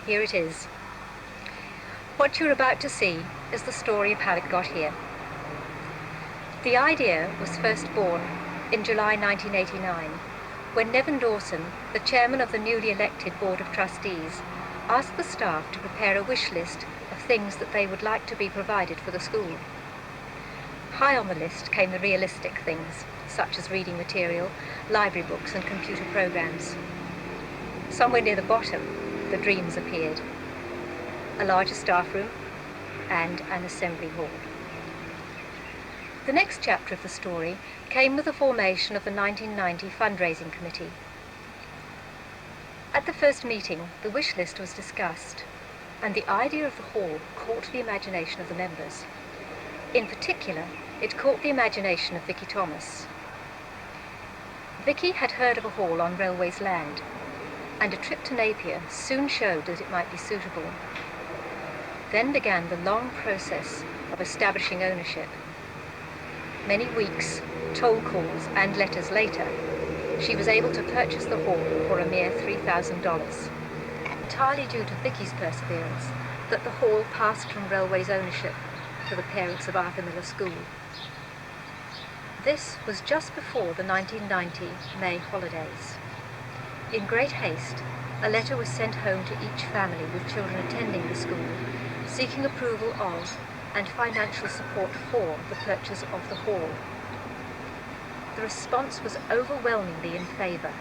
Here it is. What you're about to see is the story of how it got here. The idea was first born in July 1989, when Nevin Dawson, the chairman of the newly elected Board of Trustees, asked the staff to prepare a wish list of things that they would like to be provided for the school. High on the list came the realistic things, such as reading material, library books and computer programs. Somewhere near the bottom, the dreams appeared: a larger staff room and an assembly hall. The next chapter of the story came with the formation of the 1990 fundraising committee. At the first meeting, the wish list was discussed, and the idea of the hall caught the imagination of the members. In particular, it caught the imagination of Vicky Thomas. Vicky had heard of a hall on Railways land, and a trip to Napier soon showed that it might be suitable. Then began the long process of establishing ownership. Many weeks, toll calls and letters later, she was able to purchase the hall for a mere $3,000. Entirely due to Vicky's perseverance, that the hall passed from Railways ownership to the parents of Arthur Miller School. This was just before the 1990 May holidays. In great haste, a letter was sent home to each family with children attending the school, seeking approval of and financial support for the purchase of the hall. The response was overwhelmingly in favour,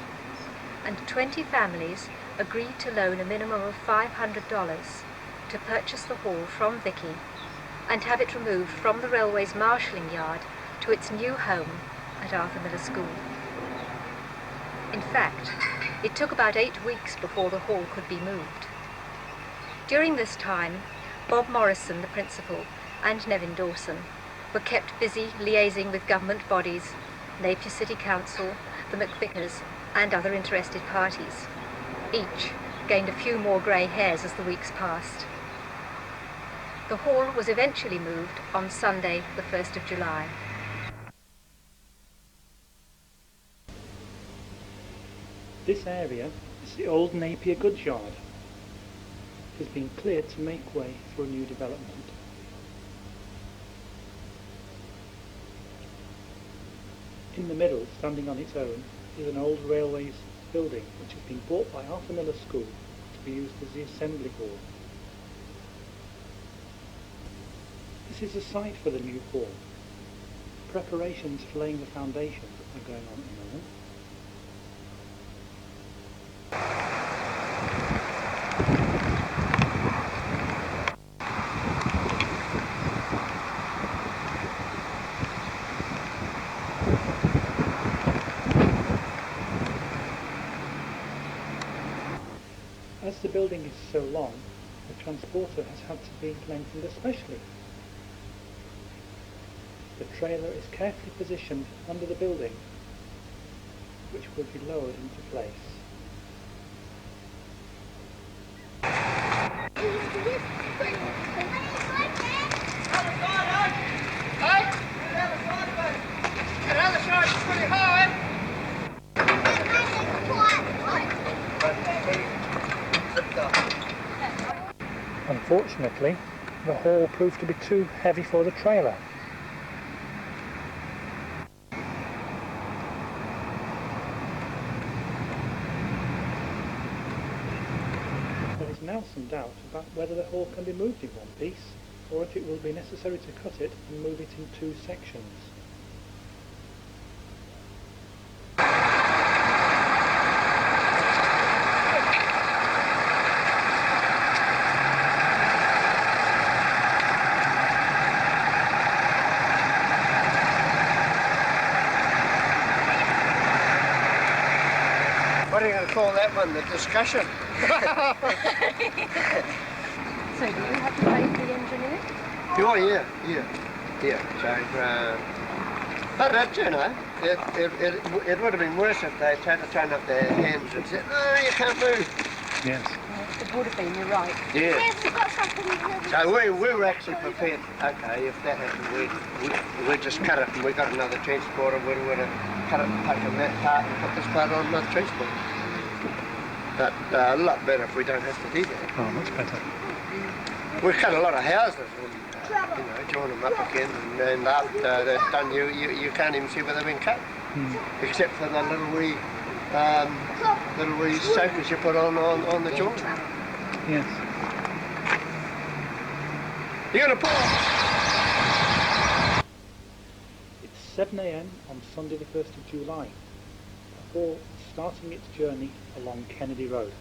and 20 families agreed to loan a minimum of $500 to purchase the hall from Vicky and have it removed from the Railway's marshalling yard to its new home at Arthur Miller School. In fact, it took about 8 weeks before the hall could be moved. During this time, Bob Morrison, the principal, and Nevin Dawson were kept busy liaising with government bodies, Napier City Council, the McVickers, and other interested parties. Each gained a few more grey hairs as the weeks passed. The hall was eventually moved on Sunday, the 1st of July. This area is the old Napier goods yard. It has been cleared to make way for a new development. In the middle, standing on its own, is an old railways building which has been bought by Arthur Miller School to be used as the assembly hall. This is the site for the new hall. Preparations for laying the foundations are going on at the moment. As the building is so long, the transporter has had to be lengthened especially. The trailer is carefully positioned under the building, which will be lowered into place. Unfortunately, the hall proved to be too heavy for the trailer. There is now some doubt about whether the hall can be moved in one piece, or if it will be necessary to cut it and move it in 2 sections. What are you going to call that one? The discussion? So do you have to pay for the engineer? Oh, yeah. So, But you know, it would have been worse if they'd had to turn up their hands and said, "No, you can't move." Yes. It would have been, you're right. Yeah. Yes, we've got something here. So we were actually prepared. Okay, if that happened, we'd just cut it, and we got another transporter. We would have cut it and taken that part and put this part on another transporter. But a lot better if we don't have to do that. Oh, much better. We've cut a lot of houses and join them up again, and after they're done, you can't even see where they've been cut, except for the little wee soakers you put on the joint. Yes. You're gonna pull. It's 7 a.m. on Sunday the 1st of July, before starting its journey along Kennedy Road.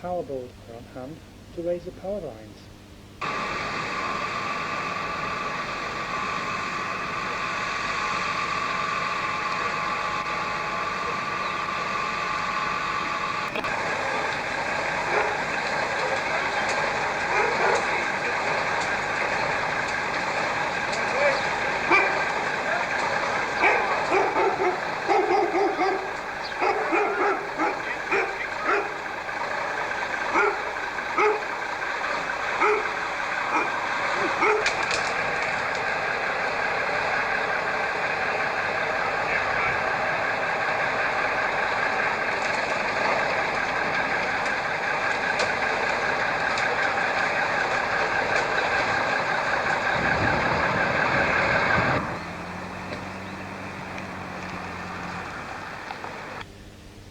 Power balls are on hand to raise the power lines.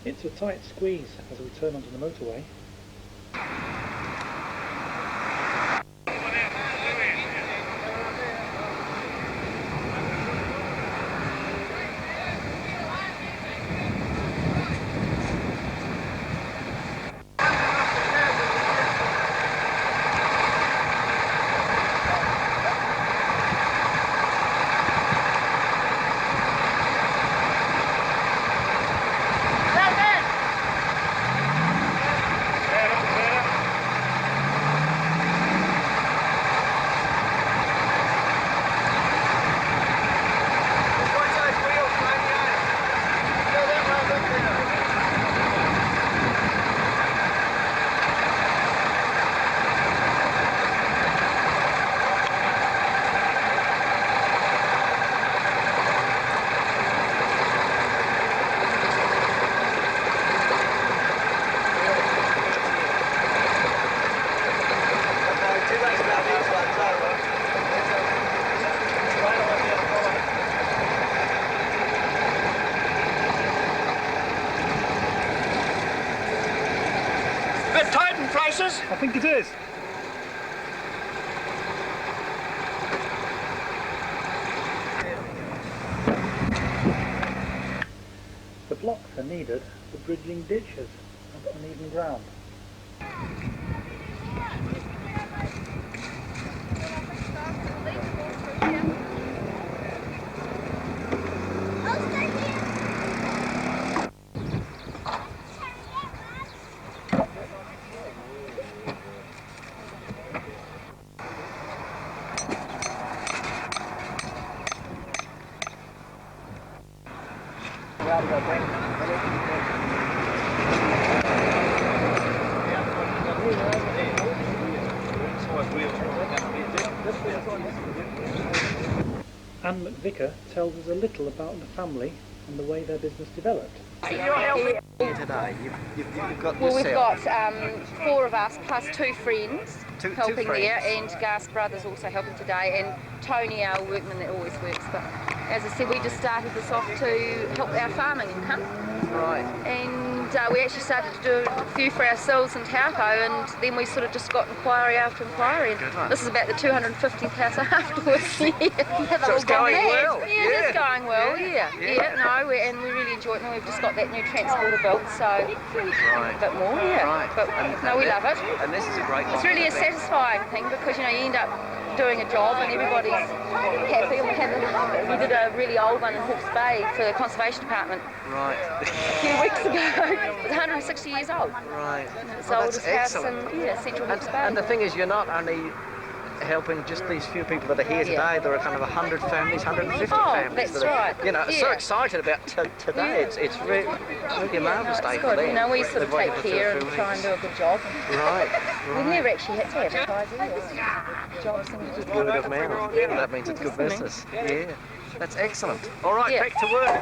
It's a tight squeeze as we turn onto the motorway. Bit tight in places. I think it is. The blocks are needed for bridging ditches and uneven ground. I'll stay here. Anne McVicker tells us a little about the family and the way their business developed. Here today, you've got Well, we've yourself. got 4 of us plus 2 friends Two helping there, friends. and Gas Brothers also helping today, and Tony, our workman that always works. But as I said, we just started this off to help our farming income, Right. and we actually started to do a few for ourselves in Taupo, and then we sort of just got inquiry after inquiry. And Good one. this is about the 250th house afterwards. So it's going well. Yeah, it's going well. Yeah. No, and we really enjoy it. And we've just got that new transporter built, so Right. a bit more. Yeah. Right. But no, we love it. And this is a great one. It's really a satisfying thing because, you know, you end up doing a job and everybody's happy. And we did a really old one in Hawke's Bay for the Conservation Department Right. a few weeks ago. It's 160 years old. Right. It's Well, the that's oldest house excellent. in Central Hawke's Bay. And the thing is, you're not only helping just these few people that are here today. There are kind of 100 families, 150 families. That's that are, right. You know, so Yeah. excited about today. It's really a marvellous day it's for good. them. You know, we sort of They've take waited for care 2 or and 3 try and weeks. do a good job. Right. We've never actually had to advertise either. Jobs and just Word of mouth. That means it's good business. Yeah. That's excellent. All right, Yeah. back to work.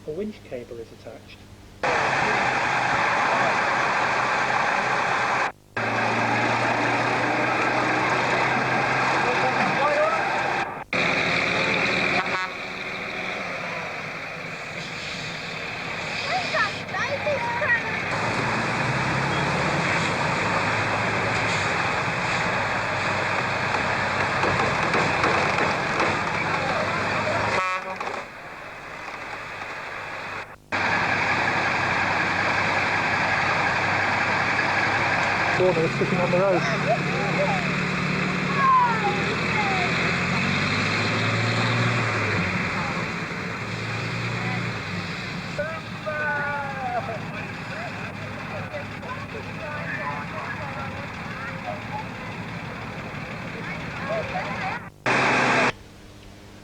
A winch cable is attached. Corner is sitting on the road.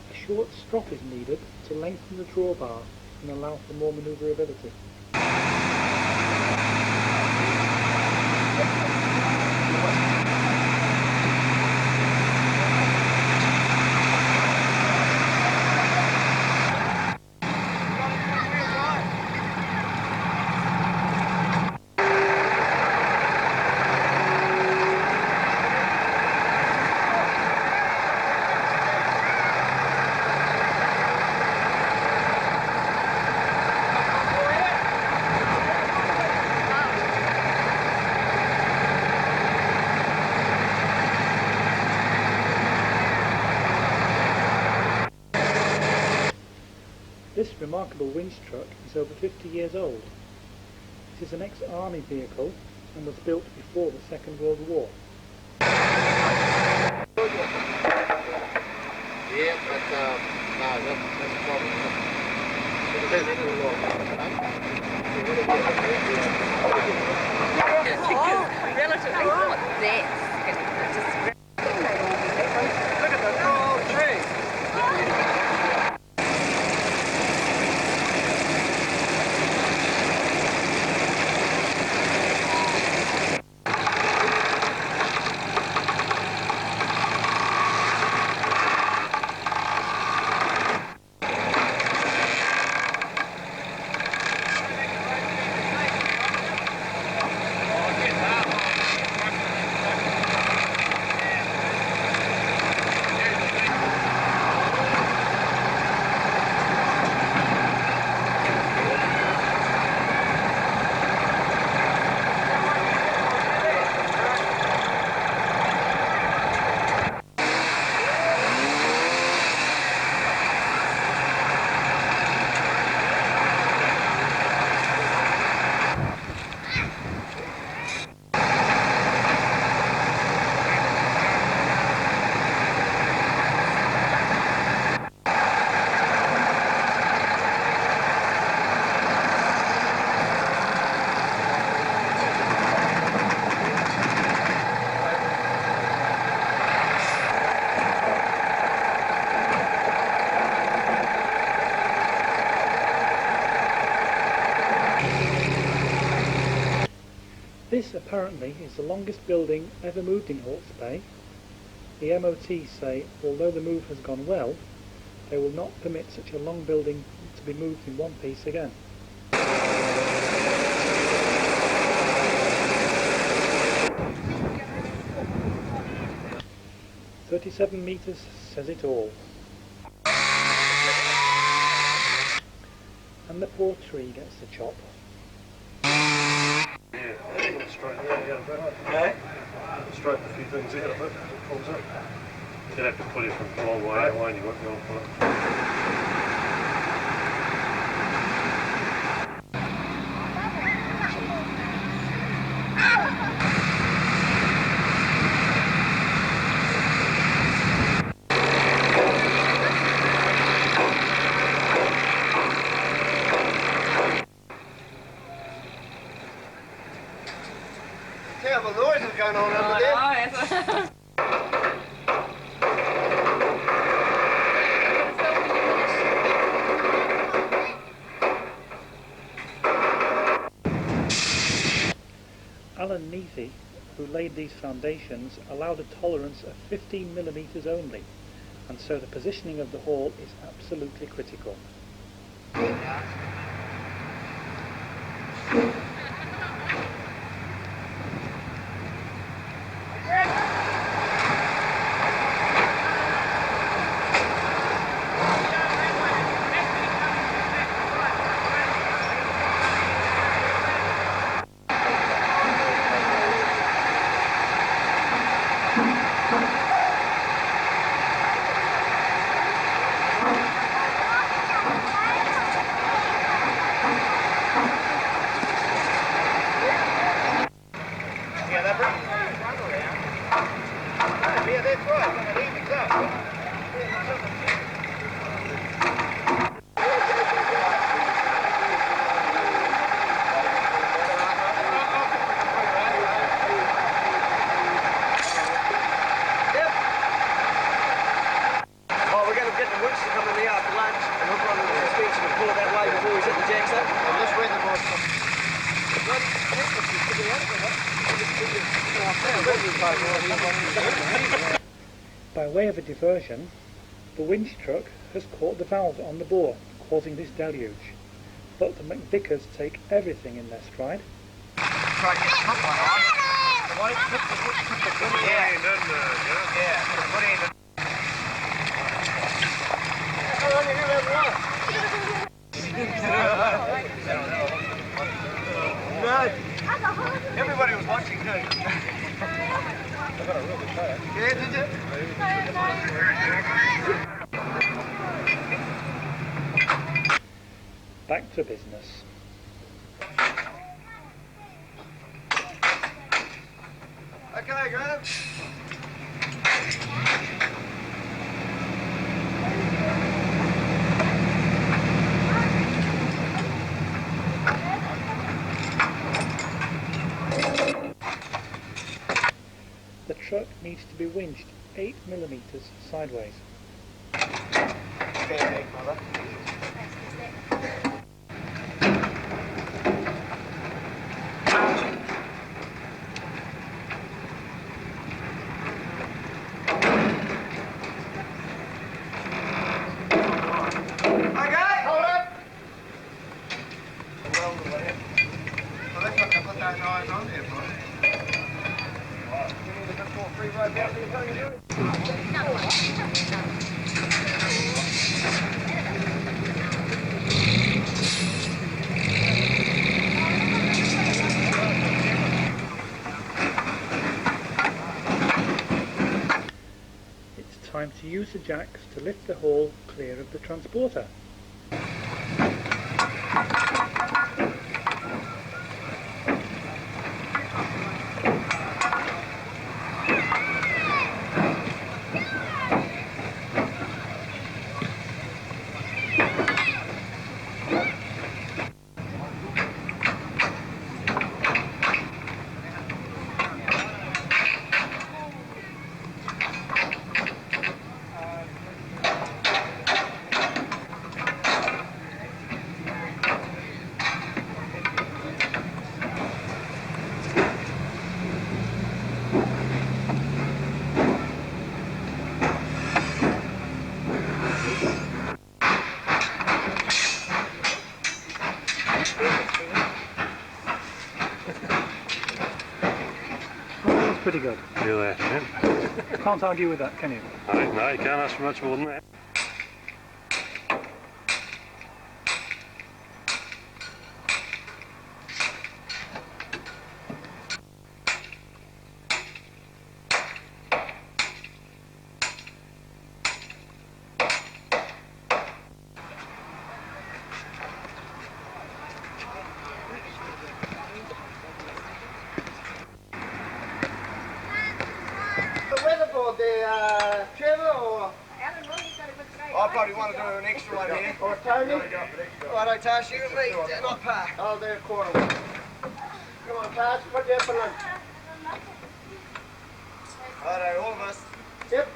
A short strop is needed to lengthen the drawbar and allow for more manoeuvrability. This remarkable winch truck is over 50 years old. It is an ex-army vehicle and was built before the Second World War. Yeah, but no, that's a problem. It is too long. Relatively. Look at the tall tree. apparently is the longest building ever moved in Hawke's Bay. The MOT say although the move has gone well, they will not permit such a long building to be moved in one piece again. 37 metres says it all. And the poor tree gets the chop. Straighten a few things out of it. Pulls up. You'd have to pull it from the long way out when you won't go on for it. Terrible noises going on over there. Alan Neathy, who laid these foundations, allowed a tolerance of 15mm only, and so the positioning of the hall is absolutely critical. By way of a diversion, the winch truck has caught the valve on the bore, causing this deluge. But the McVickers take everything in their stride. Everybody was watching too. I got a real good kayak. Yeah, did you? Back to business. Okay, Graham. The truck needs to be winched 8mm sideways. It's time to use the jacks to lift the hall clear of the transporter. pretty good. Do that, man. Can't argue with that, can you? No, you can't ask for much more than that. Weatherboard there, Trevor, or... I probably want to do an extra one here. Or Tony? Righto, Tash, you and me, not Park. I'll do a quarter one. Come on, Tash, put you up for lunch. Righto, all of us. Yep.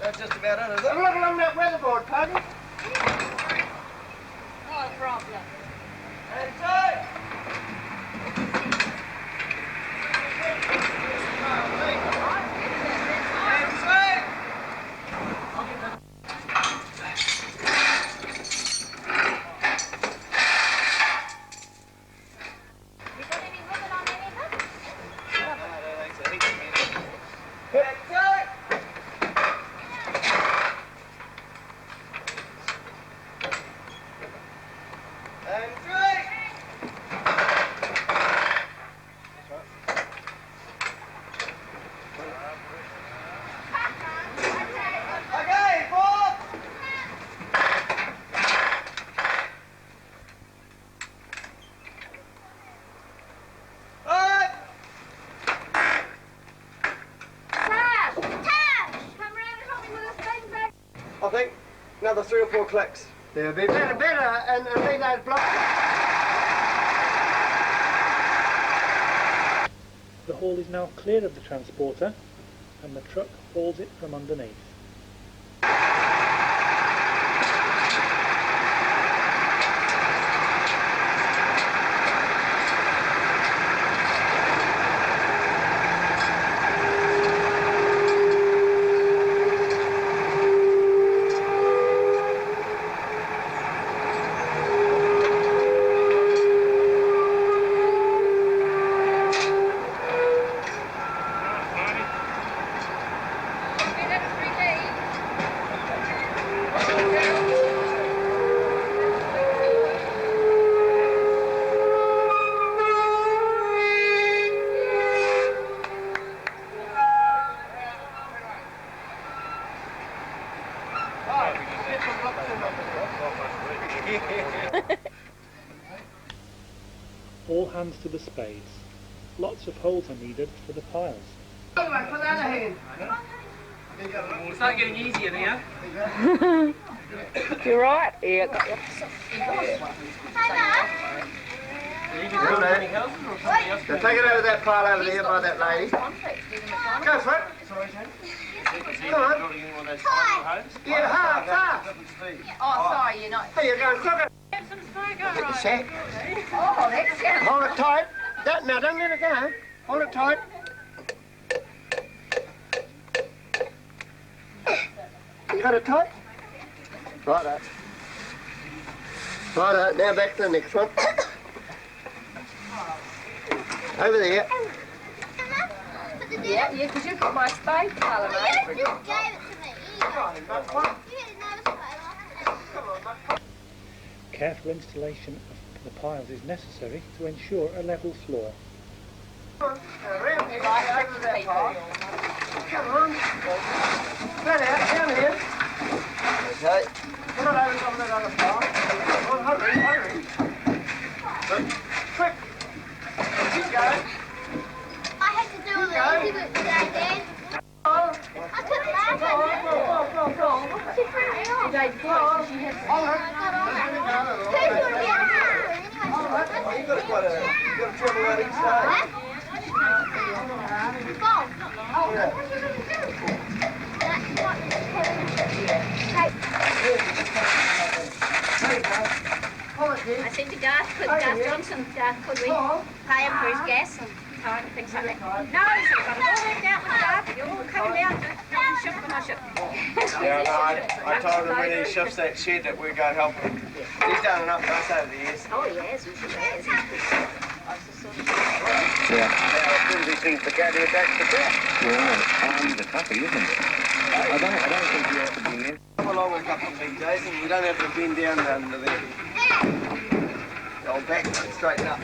That's just about it, is it? Have a look along that weatherboard, Paddy. No problem. And tight. I think another 3 or 4 clicks. They'll be better, and leave those blocks. The hall is now clear of the transporter and the truck hauls it from underneath. All hands to the spades. Lots of holes are needed for the piles. Put that hand. It's not getting easier now. You're right. Yeah. Now take it over that pile over there by that lady. Go for it. Come on. Yeah, half. Oh, sorry, you're not. There you go, crook it. Set. Oh, that's good. Hold it tight. Now don't let it go. Hold it tight. You got it tight? Righto. Righto, now back to the next one. Over there. Yeah, because you've got my spade colour, mate. You just gave it to me. You didn't know the spade. Careful installation of the piles is necessary to ensure a level floor. Come on. That out, down here. Okay. Put it over top of that other pile. Come on, hurry. Quick. Keep going. I had to do a little easy bit today, Dad. I couldn't laugh at it. Go. What's your friend? Today, because she has Who's going to be at home? You've got to travel out each day. Bob. I said to Garth, Johnson, could we pay him for his gas and time and things like that? No, he said, I've all worked out with Garth, you're all coming down to ship for my ship. Yeah, no, I told him when he shifts that shed that we'd go help him. He's done enough for us over the years. Oh, yes, he has. Yeah. How soon these things to go to back to back. Well, the toughie, isn't it? I don't think you have to be in. Come along a couple of big days and we don't have to bend down under there. Go back and straighten up.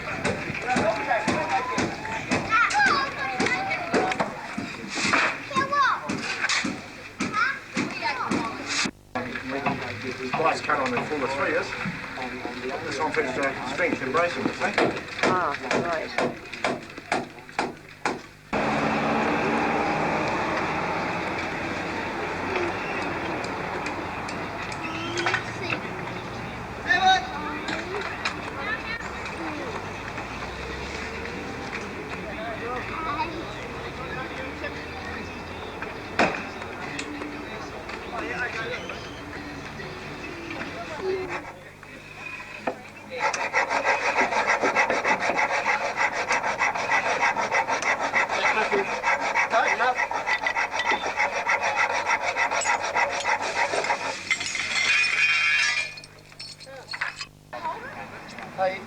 Nice cut on the full of 3 is. This one fits strength and bracing, you see. Ah, right.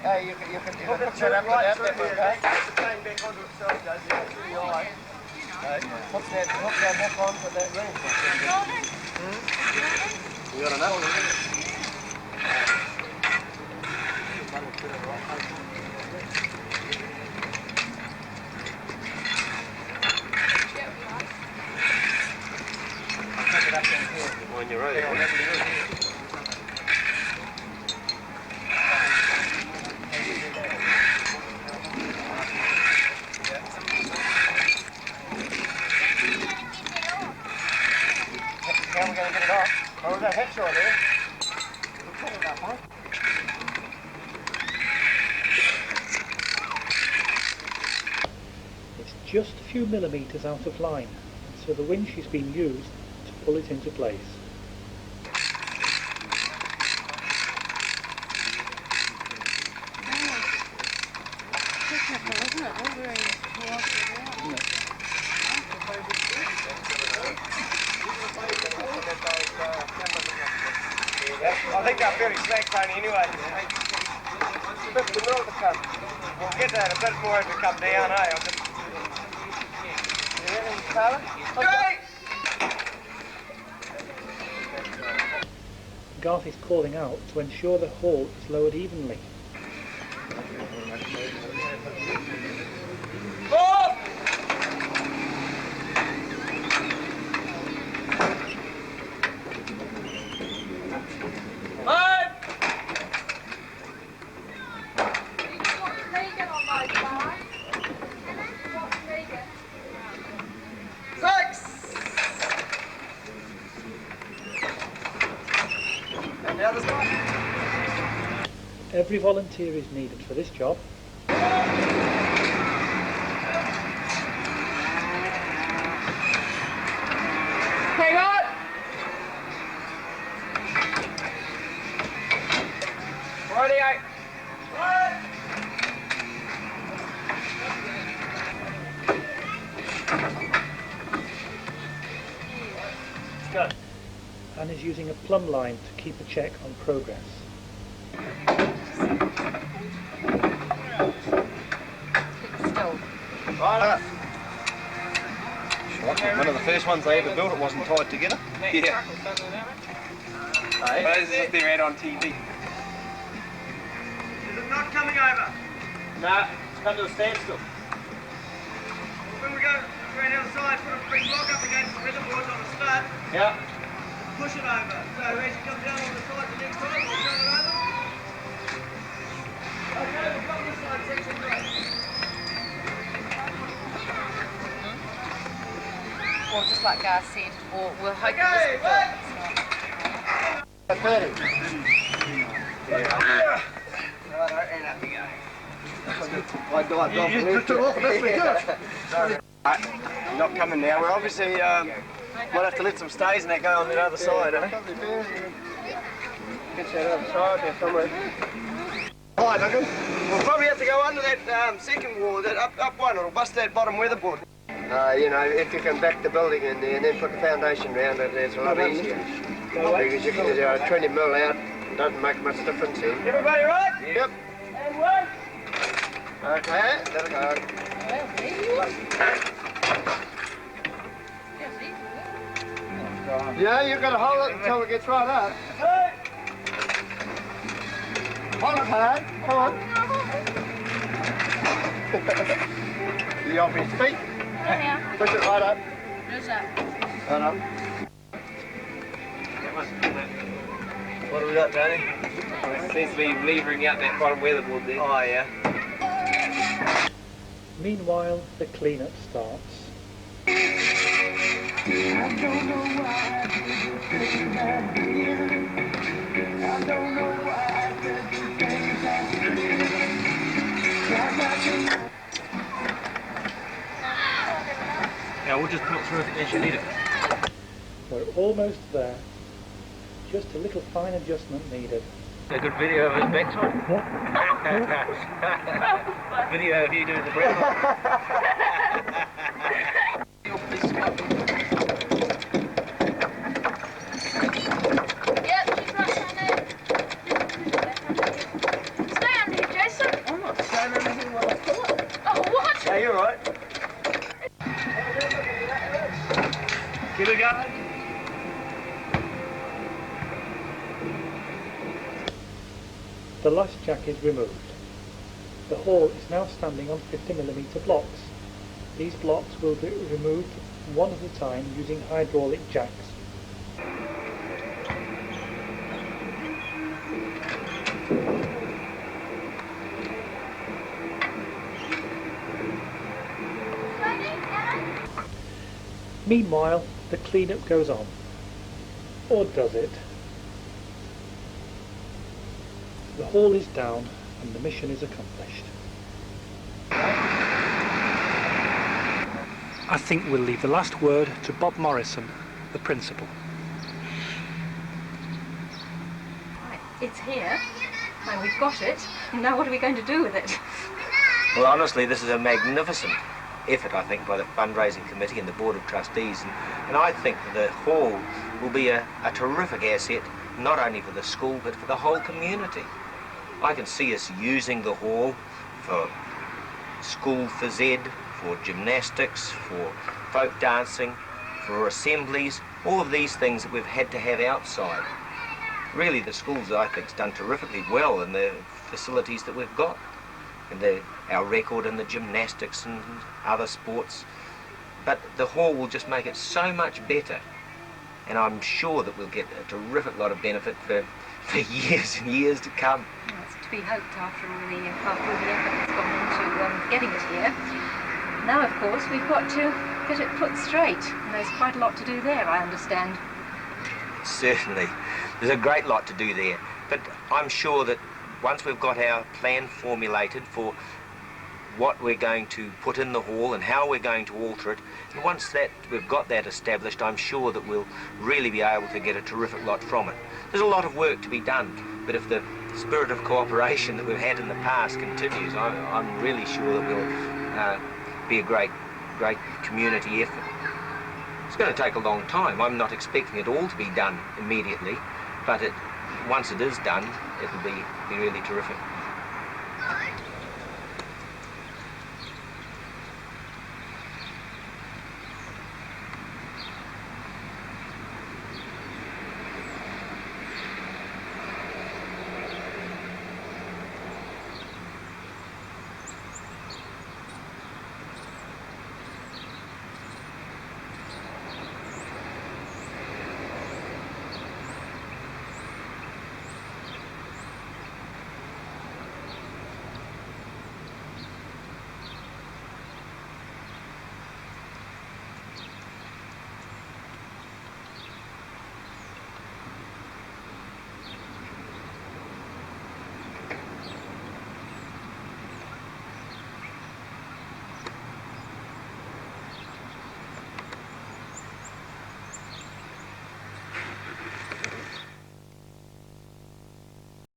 Hey, you can hook it set up right through here. Put the chain back onto itself, guys. Yeah, through the eye. Hook that hook onto that ring. You got enough? I'll take it up in here. When you're ready. How are we going to get it off? Oh, that hitch right there. We'll put it up, huh? It's just a few millimetres out of line, so the winch is being used to pull it into place. I think they're fairly slack, Tony, anyway. 50 mil to come. We'll get that a bit more as we come down, eh? You ready, Tyler? Okay! Garth is calling out to ensure the haul is lowered evenly. Move! Every volunteer is needed for this job. Hang on! Ready, Go. And is using a plumb line to keep a check on progress. Right. One of the first ones they ever built, it wasn't tied together. Yeah. Hey? This is just their ad on TV. Is it not coming over? Nah, it's come to a standstill. When we go around the other side, put a big block up against the weatherboard on the stud, Yeah. push it over. So as you come down on the side the next time, we'll turn it over. Okay, we've got this side section right. Or just like Gar said, or we'll hope Okay, this will wait! do it. 30. Righto, and up you go. Not coming now. We're obviously might have to let some stays and that go on the other side, eh? Get that other side there somewhere. Hi, Duncan. We'll probably have to go under that second wall, that up one. It'll bust that bottom weatherboard. You know, if you can back the building in there and then put the foundation round it, it's a lot easier. Because you can do 20 mil out, doesn't make much difference then. Everybody right? Yep. And one. Okay, let it go. Yeah, you've got to hold it until it gets right up. Hold it hard. Come on. You off his feet? Yeah. Push it right up. Where's that? Right up. What have we got, Danny? It seems to be levering out that bottom weatherboard there. Oh, yeah. Meanwhile, the clean-up starts. Yeah, we'll just put through it as you need it. We're almost there. Just a little fine adjustment needed. A good video of his backside. Video of you doing the breath. Yep, she's right down there. Stay under here, Jason. I'm not staying under here while I pull it. Oh, what? Yeah, you're right. Keep it going. The lash jack is removed. The hall is now standing on 50mm blocks. These blocks will be removed one at a time using hydraulic jacks. Meanwhile, the cleanup goes on. Or does it? The hall is down and the mission is accomplished. I think we'll leave the last word to Bob Morrison, the principal. Right, it's here, and we've got it. Now what are we going to do with it? Well, honestly, this is a magnificent effort, I think, by the fundraising committee and the board of trustees, and I think the hall will be a terrific asset, not only for the school but for the whole community. I can see us using the hall for school phys ed, for gymnastics, for folk dancing, for assemblies, all of these things that we've had to have outside. Really, the school's, I think, has done terrifically well in the facilities that we've got, and our record in the gymnastics and other sports. But the hall will just make it so much better, and I'm sure that we'll get a terrific lot of benefit for years and years to come. Well, it's to be hoped after all the effort that's gone into getting it here. Now, of course, we've got to get it put straight, and there's quite a lot to do there, I understand. Certainly. There's a great lot to do there, but I'm sure that once we've got our plan formulated for what we're going to put in the hall and how we're going to alter it, and once that we've got that established, I'm sure that we'll really be able to get a terrific lot from it. There's a lot of work to be done, but if the spirit of cooperation that we've had in the past continues, I'm really sure that we'll be a great community effort. It's going to take a long time. I'm not expecting it all to be done immediately, but once it is done, it'll be really terrific.